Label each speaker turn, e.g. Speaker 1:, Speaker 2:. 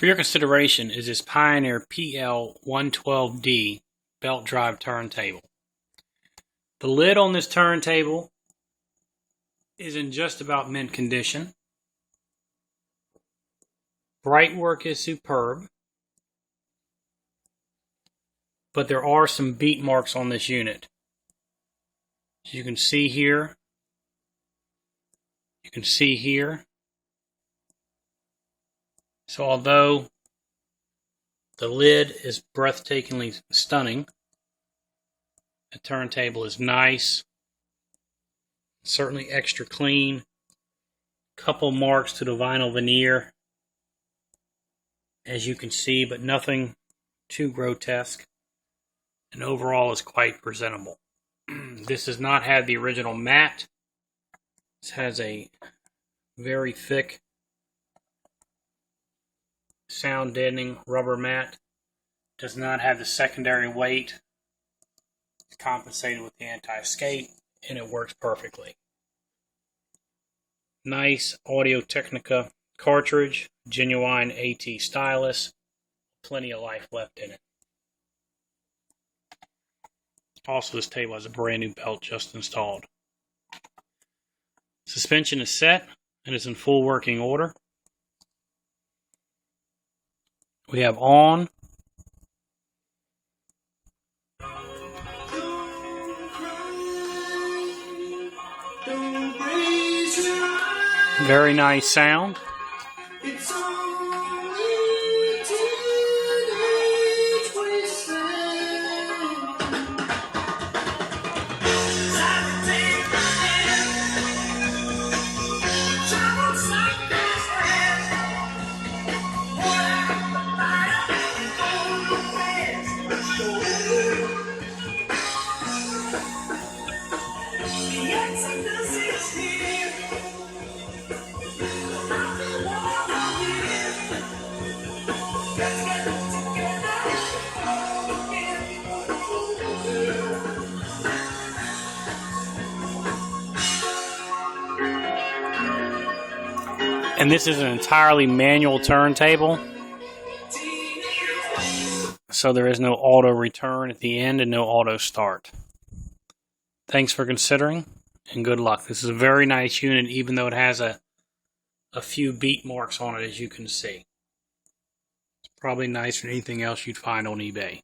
Speaker 1: For your consideration is this Pioneer PL112D belt drive turntable. The lid on this turntable is in just about mint condition. Bright work is superb, but there are some beat marks on this unit. As you can see here, So although the lid is breathtakingly stunning, the turntable is nice, certainly extra clean. Couple marks to the vinyl veneer, as you can see, but nothing too grotesque, and overall is quite presentable. This does not have the original mat. This has a very thick sound deadening rubber mat. Does not have the secondary weight. It's compensated with the anti-skate, and it works perfectly. Nice Audio-Technica cartridge, genuine AT stylus, plenty of life left in it. Also, this table has a brand new belt just installed. Suspension is set and is in full working order. We have on, very nice sound. And this is an entirely manual turntable, so there is no auto return at the end and no auto start. Thanks for considering, and good luck. This is a very nice unit, even though it has a few beat marks on it, as you can see. It's probably nicer than anything else you'd find on eBay.